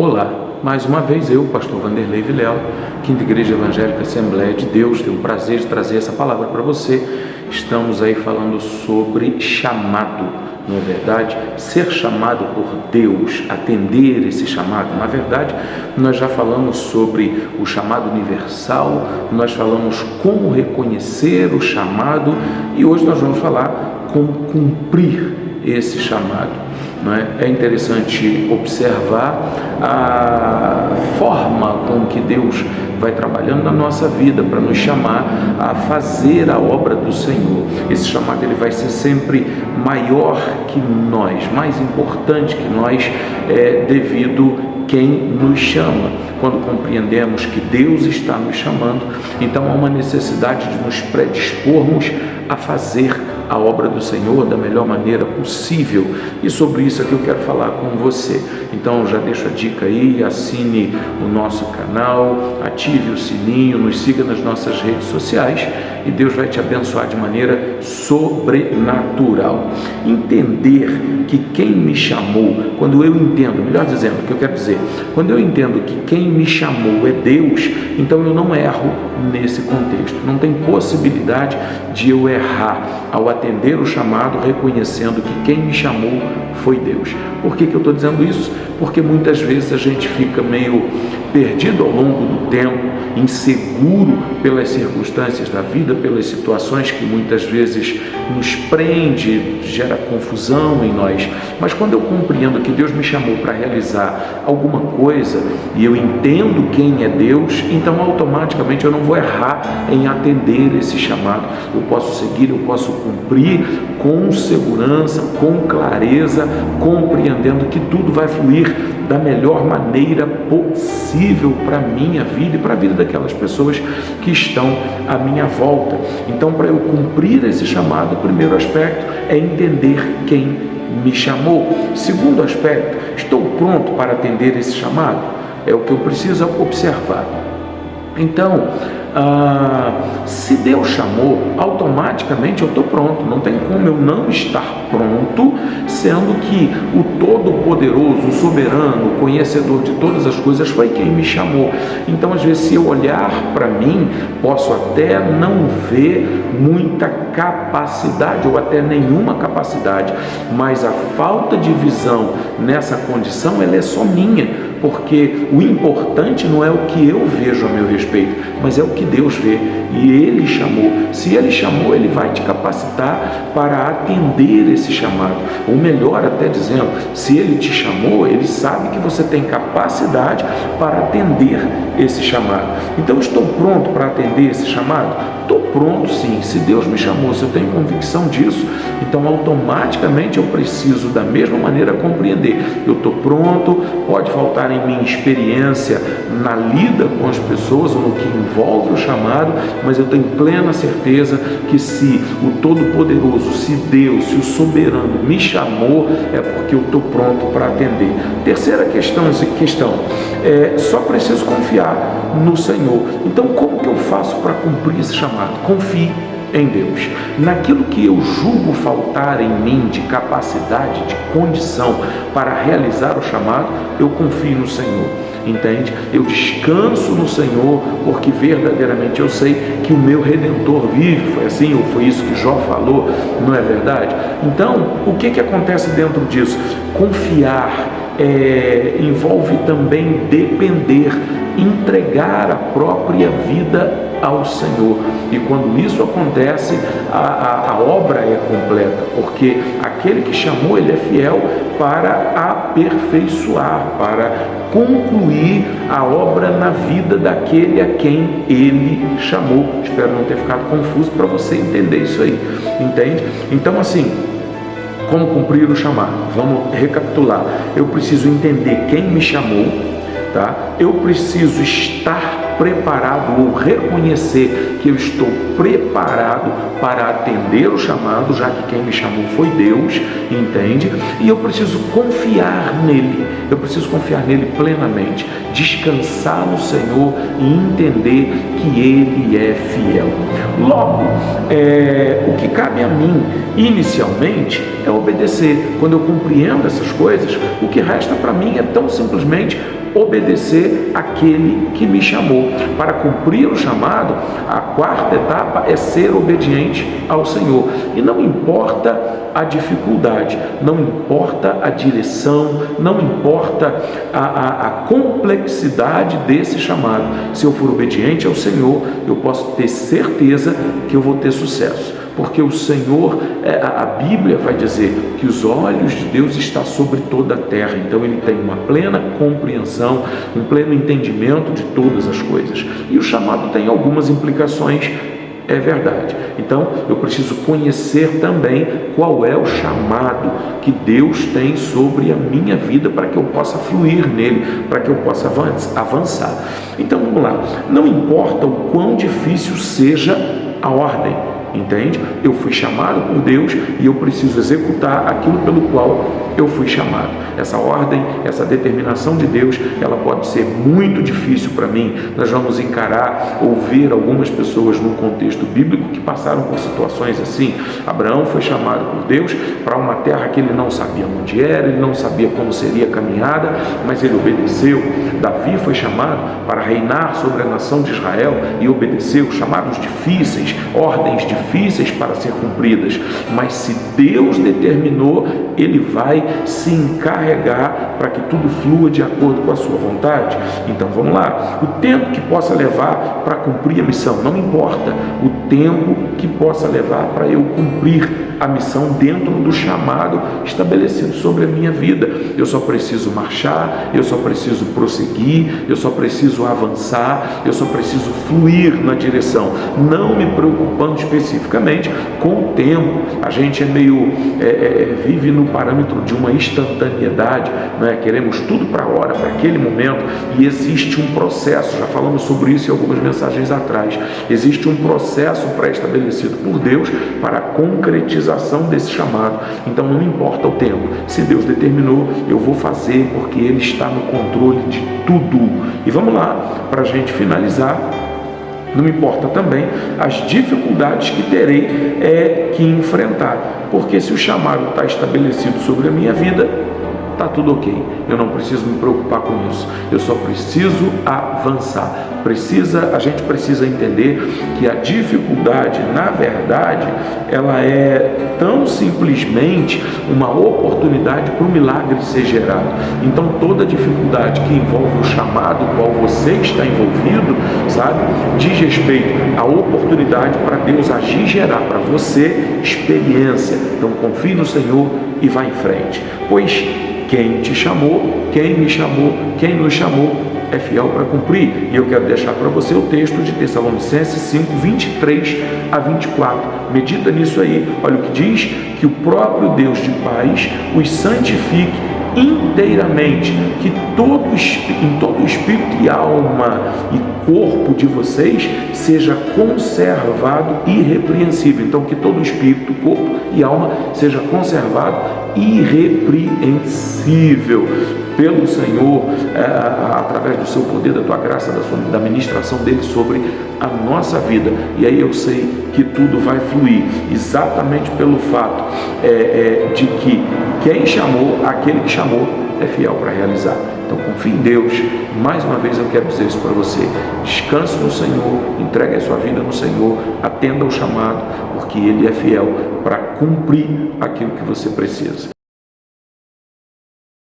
Olá, mais uma vez eu, pastor Vanderlei Vilela, Quinta Igreja Evangélica Assembleia de Deus, tenho o prazer de trazer essa palavra para você. Estamos aí falando sobre chamado, não é verdade? Ser chamado por Deus, atender esse chamado. Na verdade, nós já falamos sobre o chamado universal, nós falamos como reconhecer o chamado e hoje nós vamos falar como cumprir esse chamado. Não é? É interessante observar a forma com que Deus vai trabalhando na nossa vida para nos chamar a fazer a obra do Senhor. Esse chamado ele vai ser sempre maior que nós, mais importante que nós, devido quem nos chama. Quando compreendemos que Deus está nos chamando, então há uma necessidade de nos predispormos a fazer a obra do Senhor da melhor maneira possível. E sobre isso aqui eu quero falar com você. Então já deixo a dica aí, assine o nosso canal, ative o sininho, nos siga nas nossas redes sociais e Deus vai te abençoar de maneira sobrenatural. Entender que quem me chamou, quando eu entendo, melhor dizendo, o que eu quero dizer, quando eu entendo que quem me chamou é Deus, então eu não erro nesse contexto. Não tem possibilidade de eu errar ao atender o chamado, reconhecendo que quem me chamou foi Deus. Por que eu estou dizendo isso? Porque muitas vezes a gente fica meio perdido ao longo do tempo, inseguro pelas circunstâncias da vida, pelas situações que muitas vezes nos prende, gera confusão em nós. Mas quando eu compreendo que Deus me chamou para realizar alguma coisa e eu entendo quem é Deus, então automaticamente eu não vou errar em atender esse chamado. Eu posso seguir, eu posso cumprir com segurança, com clareza, compreendendo que tudo vai fluir da melhor maneira possível para a minha vida e para a vida daquelas pessoas que estão à minha volta. Então, para eu cumprir esse chamado, o primeiro aspecto é entender quem me chamou. Segundo aspecto, estou pronto para atender esse chamado? É o que eu preciso observar. Então, se Deus chamou, automaticamente eu estou pronto. Não tem como eu não estar pronto, sendo que o Todo-Poderoso, o Soberano, o Conhecedor de todas as coisas foi quem me chamou. Então, às vezes, se eu olhar para mim, posso até não ver muita capacidade ou até nenhuma capacidade, mas a falta de visão nessa condição, ela é só minha. Porque o importante não é o que eu vejo a meu respeito, mas é o que Deus vê. E Ele chamou. Se Ele chamou, Ele vai te capacitar para atender esse chamado. Ou melhor, até dizendo, se Ele te chamou, Ele sabe que você tem capacidade para atender esse chamado. Então, estou pronto para atender esse chamado? Estou pronto sim. Se Deus me chamou, se eu tenho convicção disso, então automaticamente eu preciso da mesma maneira compreender. Eu estou pronto, pode faltar em mim experiência na lida com as pessoas ou no que envolve o chamado, mas eu tenho plena certeza que se o Todo-Poderoso, se Deus, se o Soberano me chamou, é porque eu estou pronto para atender. Terceira questão, só preciso confiar no Senhor. Então, como que eu faço para cumprir esse chamado? Confie em Deus. Naquilo que eu julgo faltar em mim de capacidade, de condição para realizar o chamado, eu confio no Senhor. Entende? Eu descanso no Senhor, porque verdadeiramente eu sei que o meu Redentor vive. Foi assim, ou foi isso que Jó falou, não é verdade? Então, o que acontece dentro disso? Confiar envolve também depender, entregar a própria vida ao Senhor. E quando isso acontece, a obra é completa, porque aquele que chamou, ele é fiel para aperfeiçoar, para concluir a obra na vida daquele a quem ele chamou. Espero não ter ficado confuso para você entender isso aí, entende? Então, assim, como cumprir o chamado? Vamos recapitular. Eu preciso entender quem me chamou, tá? Eu preciso estar preparado ou reconhecer que eu estou preparado para atender o chamado, já que quem me chamou foi Deus, entende? E eu preciso confiar nele, eu preciso confiar nele plenamente, descansar no Senhor e entender que Ele é fiel. Logo, o que cabe a mim inicialmente é obedecer. Quando eu compreendo essas coisas, o que resta para mim é tão simplesmente obedecer aquele que me chamou. Para cumprir o chamado, a quarta etapa é ser obediente ao Senhor. E não importa a dificuldade, não importa a direção, não importa a complexidade desse chamado. Se eu for obediente ao Senhor, eu posso ter certeza que eu vou ter sucesso. Porque o Senhor, a Bíblia vai dizer que os olhos de Deus estão sobre toda a terra. Então Ele tem uma plena compreensão, um pleno entendimento de todas as coisas. E o chamado tem algumas implicações, é verdade. Então eu preciso conhecer também qual é o chamado que Deus tem sobre a minha vida para que eu possa fluir nele, para que eu possa avançar. Então vamos lá. Não importa o quão difícil seja a ordem, entende? Eu fui chamado por Deus e eu preciso executar aquilo pelo qual eu fui chamado. Essa ordem, essa determinação de Deus, ela pode ser muito difícil para mim. Nós vamos encarar ou ver algumas pessoas no contexto bíblico que passaram por situações assim. Abraão foi chamado por Deus para uma terra que ele não sabia onde era, ele não sabia como seria a caminhada, mas ele obedeceu. Davi foi chamado para reinar sobre a nação de Israel e obedeceu. Chamados difíceis, ordens difíceis para ser cumpridas, mas se Deus determinou, Ele vai se encarregar para que tudo flua de acordo com a sua vontade. Então vamos lá, o tempo que possa levar para cumprir a missão, não importa, o tempo que possa levar para eu cumprir a missão dentro do chamado estabelecido sobre a minha vida. Eu só preciso marchar, eu só preciso prosseguir, eu só preciso avançar, eu só preciso fluir na direção, não me preocupando especificamente com o tempo. A gente vive no parâmetro de uma instantaneidade, não é? Queremos tudo para a hora, para aquele momento, e existe um processo, já falamos sobre isso em algumas mensagens atrás, existe um processo pré-estabelecido por Deus para a concretização desse chamado. Então não importa o tempo, se Deus determinou, eu vou fazer, porque Ele está no controle de tudo. E vamos lá, para a gente finalizar, não importa também as dificuldades que terei que enfrentar, porque se o chamado está estabelecido sobre a minha vida, está tudo ok, eu não preciso me preocupar com isso, eu só preciso avançar. A gente precisa entender que a dificuldade, na verdade, ela é tão simplesmente uma oportunidade para o milagre ser gerado. Então toda dificuldade que envolve o chamado qual você está envolvido, sabe, diz respeito à oportunidade para Deus agir e gerar para você experiência. Então confie no Senhor e vá em frente, pois quem te chamou, quem me chamou, quem nos chamou é fiel para cumprir. E eu quero deixar para você o texto de Tessalonicenses 5, 23 a 24. Medita nisso aí. Olha o que diz: que o próprio Deus de paz os santifique inteiramente, que em todo espírito e alma e corpo de vocês seja conservado irrepreensível. Então que todo espírito, corpo e alma seja conservado irrepreensível pelo Senhor, através do seu poder, da tua graça, da ministração dele sobre a nossa vida. E aí eu sei que tudo vai fluir, exatamente pelo fato de que quem chamou, aquele que chamou, é fiel para realizar. Então confie em Deus. Mais uma vez eu quero dizer isso para você: descanse no Senhor, entregue a sua vida no Senhor, atenda ao chamado, porque Ele é fiel para cumprir aquilo que você precisa.